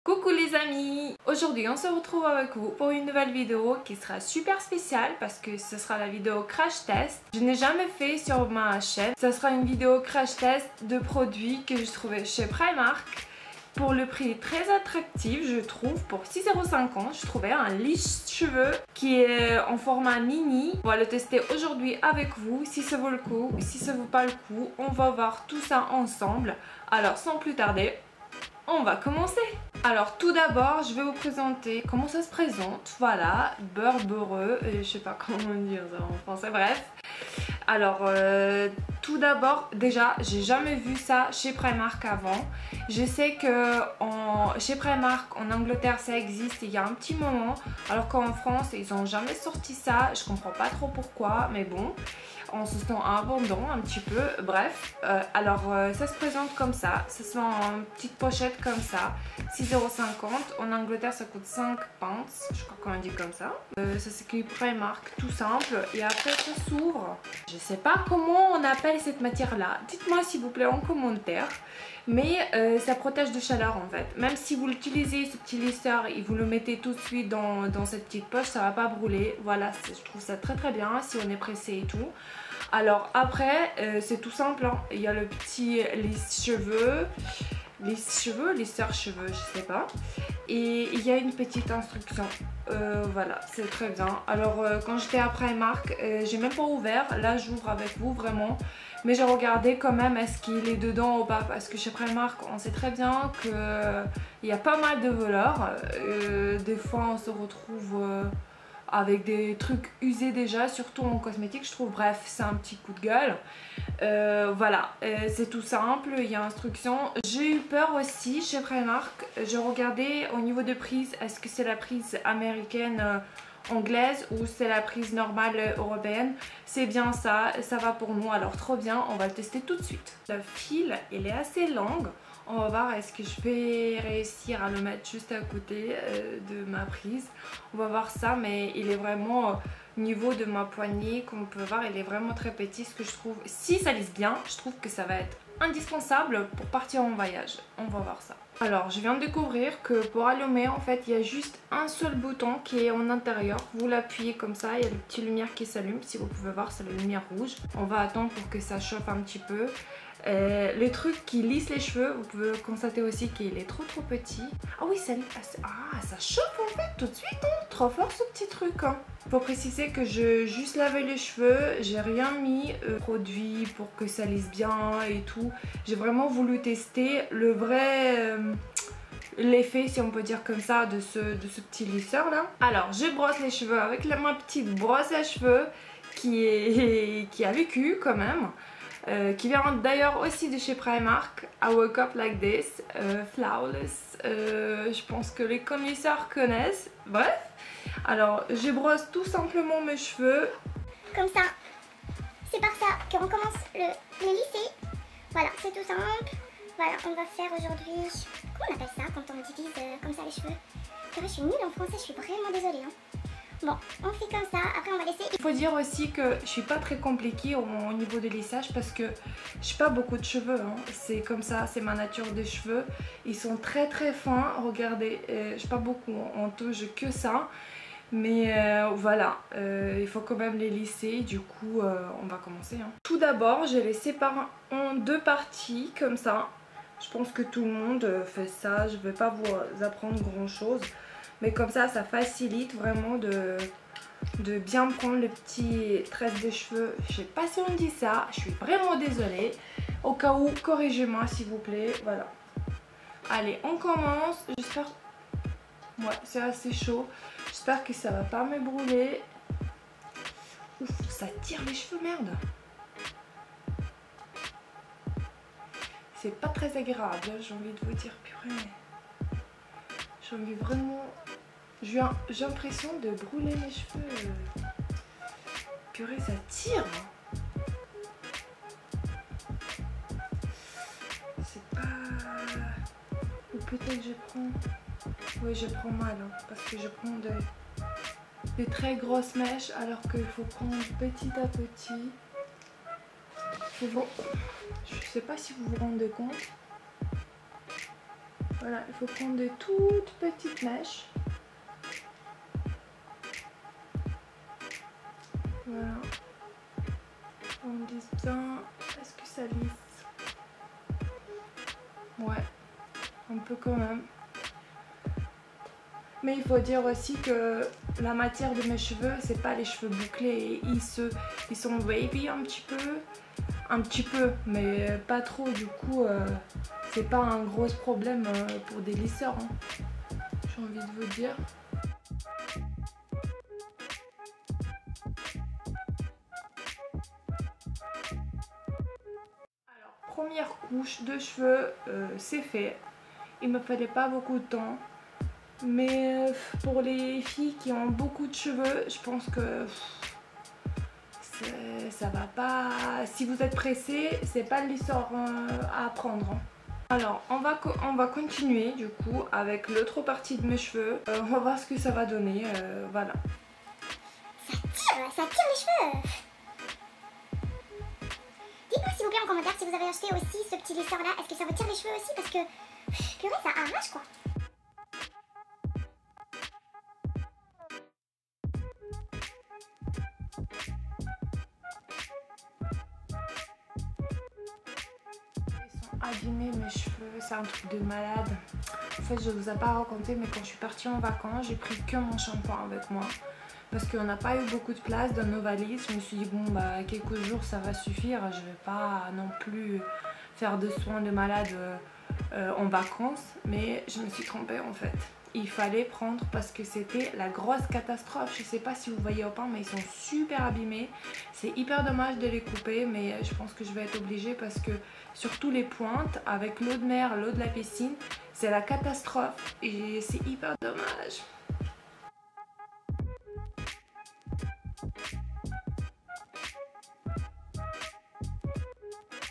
Coucou les amis! Aujourd'hui on se retrouve avec vous pour une nouvelle vidéo qui sera super spéciale parce que ce sera la vidéo crash test. Je n'ai jamais fait sur ma chaîne. Ce sera une vidéo crash test de produits que je trouvais chez Primark pour le prix très attractif, je trouve. Pour 6,50 €, je trouvais un lisse-cheveux qui est en format mini. On va le tester aujourd'hui avec vous. Si ça vaut le coup, si ça vaut pas le coup, on va voir tout ça ensemble. Alors sans plus tarder, on va commencer. Alors tout d'abord je vais vous présenter comment ça se présente. Voilà, beurre beurreux, je sais pas comment dire ça en français, bref. Alors tout d'abord, déjà j'ai jamais vu ça chez Primark avant. Je sais que chez Primark en Angleterre ça existe il y a un petit moment, alors qu'en France ils ont jamais sorti ça. Je comprends pas trop pourquoi, mais bon, on se sent abondant un petit peu, bref. Ça se présente comme ça se vend en petite pochette comme ça, 6,50 €. En Angleterre ça coûte 5 pence, je crois qu'on dit comme ça. Ça s'écrit Primark, tout simple, et après ça s'ouvre. Je sais pas comment on appelle cette matière là, dites-moi s'il vous plaît en commentaire. Mais ça protège de chaleur en fait. Même si vous l'utilisez ce petit lisseur et vous le mettez tout de suite dans cette petite poche, ça va pas brûler. Voilà, je trouve ça très très bien si on est pressé et tout. Alors après, c'est tout simple, hein. Il y a le petit lisse-cheveux, lisseur-cheveux, je sais pas. Et il y a une petite instruction. Voilà, c'est très bien. Alors quand j'étais à Primark, j'ai même pas ouvert. Là j'ouvre avec vous vraiment. Mais j'ai regardé quand même est-ce qu'il est dedans ou pas. Parce que chez Primark on sait très bien qu'il y a pas mal de voleurs. Des fois on se retrouve avec des trucs usés déjà, surtout en cosmétique je trouve. Bref, c'est un petit coup de gueule. Voilà, c'est tout simple, il y a instruction. J'ai eu peur aussi chez Primark. J'ai regardé au niveau de prise, est-ce que c'est la prise américaine anglaise ou c'est la prise normale européenne. C'est bien ça, ça va pour nous, alors trop bien, on va le tester tout de suite. Le fil, il est assez long. On va voir est-ce que je vais réussir à le mettre juste à côté de ma prise. On va voir ça, mais il est vraiment au niveau de ma poignée, comme on peut voir, il est vraiment très petit. Ce que je trouve, si ça lisse bien, je trouve que ça va être indispensable pour partir en voyage. On va voir ça. Alors je viens de découvrir que pour allumer en fait il y a juste un seul bouton qui est en intérieur. Vous l'appuyez comme ça, il y a le petit lumière qui s'allume. Si vous pouvez voir, c'est la lumière rouge. On va attendre pour que ça chauffe un petit peu. Le truc qui lisse les cheveux, vous pouvez constater aussi qu'il est trop petit. Ah oui, ça chauffe en fait tout de suite, hein. Trop fort ce petit truc, hein. Faut préciser que je juste lavé les cheveux, j'ai rien mis produit pour que ça lisse bien et tout. J'ai vraiment voulu tester le vrai l'effet, si on peut dire comme ça, de ce petit lisseur là. Alors je brosse les cheveux avec ma petite brosse à cheveux qui a vécu quand même. Qui vient d'ailleurs aussi de chez Primark. I woke up like this, flawless. Je pense que les connaisseurs connaissent. Bref, alors je brosse tout simplement mes cheveux. Comme ça, c'est par ça qu'on commence les lisser. Voilà, c'est tout simple. Voilà, on va faire aujourd'hui, comment on appelle ça quand on divise comme ça les cheveux? Je suis nulle en français, je suis vraiment désolée, hein. Bon, on fait comme ça, après on va laisser. Il faut dire aussi que je suis pas très compliquée au niveau de lissage parce que j'ai pas beaucoup de cheveux, hein. C'est comme ça, c'est ma nature des cheveux. Ils sont très très fins, regardez, j'ai pas beaucoup en tout, j'ai que ça. Mais voilà, il faut quand même les lisser, du coup on va commencer, hein. Tout d'abord, je les sépare en deux parties comme ça. Je pense que tout le monde fait ça, je vais pas vous apprendre grand chose. Mais comme ça facilite vraiment de bien prendre le petit tresse des cheveux. Je sais pas si on dit ça, je suis vraiment désolée. Au cas où, corrigez-moi s'il vous plaît, voilà. Allez, on commence. J'espère... Ouais, c'est assez chaud. J'espère que ça va pas me brûler. Ouf, ça tire les cheveux, merde. C'est pas très agréable, j'ai envie de vous dire, purée. J'ai envie vraiment... J'ai l'impression de brûler mes cheveux. Purée, ça tire. C'est pas... Ou peut-être je prends... Oui, je prends mal, hein, parce que je prends des très grosses mèches alors qu'il faut prendre petit à petit. Je sais pas si vous vous rendez compte. Voilà, il faut prendre des toutes petites mèches. Voilà. On lisse bien. Est-ce que ça lisse? Ouais, un peu quand même. Mais il faut dire aussi que la matière de mes cheveux, c'est pas les cheveux bouclés. Ils sont wavy un petit peu, mais pas trop. Du coup, c'est pas un gros problème pour des lisseurs, hein. J'ai envie de vous dire. Alors, première couche de cheveux, c'est fait. Il me fallait pas beaucoup de temps. Mais pour les filles qui ont beaucoup de cheveux, je pense que ça va pas. Si vous êtes pressé, c'est pas le lisseur à prendre, hein. Alors on va continuer du coup avec l'autre partie de mes cheveux. On va voir ce que ça va donner. Voilà. Ça tire les cheveux. Dites-moi s'il vous plaît en commentaire si vous avez acheté aussi ce petit lisseur là. Est-ce que ça retire les cheveux aussi? Parce que purée, ça arrache quoi. Abîmer mes cheveux, c'est un truc de malade. En fait, je vous ai pas raconté, mais quand je suis partie en vacances, j'ai pris que mon shampoing avec moi parce qu'on n'a pas eu beaucoup de place dans nos valises. Je me suis dit bon bah quelques jours ça va suffire, je vais pas non plus faire de soins de malade en vacances, mais je me suis trompée en fait. Il fallait prendre parce que c'était la grosse catastrophe. Je sais pas si vous voyez au pain, mais ils sont super abîmés. C'est hyper dommage de les couper, mais je pense que je vais être obligée parce que surtout les pointes avec l'eau de mer, l'eau de la piscine, c'est la catastrophe et c'est hyper dommage.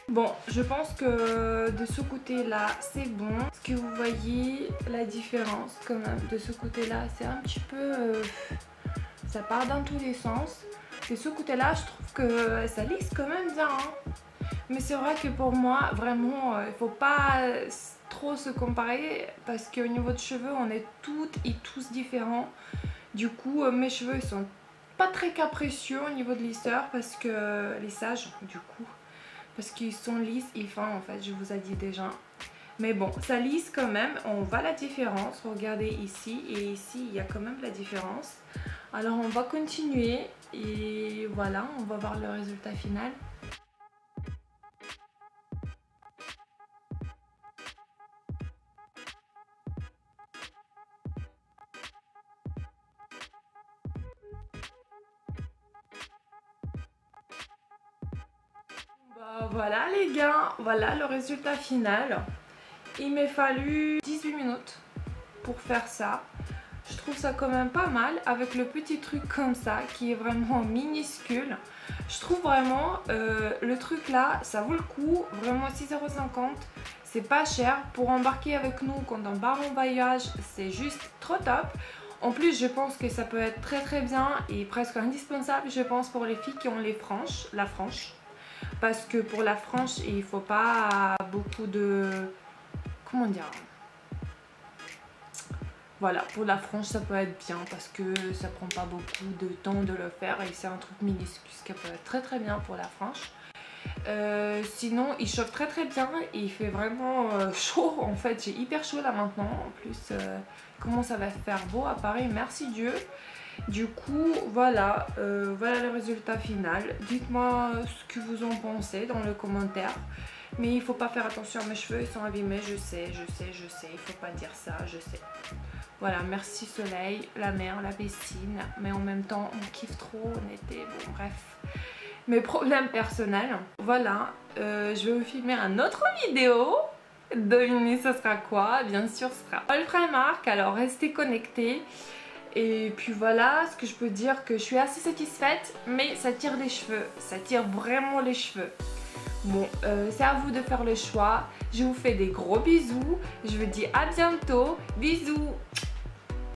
Bon, je pense que de ce côté-là, c'est bon. Est-ce que vous voyez la différence quand même? De ce côté-là, c'est un petit peu... ça part dans tous les sens. De ce côté-là, je trouve que ça lisse quand même bien, hein. Mais c'est vrai que pour moi, vraiment, il faut pas trop se comparer parce qu'au niveau de cheveux, on est toutes et tous différents. Du coup, mes cheveux, ils sont pas très capricieux au niveau de lisseur parce que... lissage, du coup. Parce qu'ils sont lisses et fins en fait, je vous ai dit déjà. Mais bon, ça lisse quand même, on voit la différence. Regardez ici et ici, il y a quand même la différence. Alors on va continuer et voilà, on va voir le résultat final. Voilà les gars, voilà le résultat final. Il m'a fallu 18 minutes pour faire ça. Je trouve ça quand même pas mal avec le petit truc comme ça qui est vraiment minuscule. Je trouve vraiment le truc là, ça vaut le coup. Vraiment 6,50 €, c'est pas cher. Pour embarquer avec nous quand on part en voyage, c'est juste trop top. En plus, je pense que ça peut être très bien et presque indispensable, je pense, pour les filles qui ont les franges, la frange. Parce que pour la frange, il faut pas beaucoup de... comment dire? Voilà, pour la frange, ça peut être bien parce que ça prend pas beaucoup de temps de le faire et c'est un truc minuscule qui peut être très bien pour la frange. Sinon, il chauffe très bien et il fait vraiment chaud. En fait, j'ai hyper chaud là maintenant. En plus, comment ça va faire beau à Paris, merci Dieu. Du coup, voilà, voilà le résultat final. Dites-moi ce que vous en pensez dans le commentaire. Mais il faut pas faire attention à mes cheveux, ils sont abîmés, je sais, il faut pas dire ça, je sais. Voilà, merci soleil, la mer, la piscine, mais en même temps on kiffe trop en été, bon bref. Mes problèmes personnels. Voilà, je vais vous filmer une autre vidéo. Devinez ce sera quoi? Bien sûr ce sera All Primark, alors restez connectés. Et puis voilà, ce que je peux dire que je suis assez satisfaite, mais ça tire les cheveux, ça tire vraiment les cheveux. Bon, c'est à vous de faire le choix. Je vous fais des gros bisous. Je vous dis à bientôt. Bisous.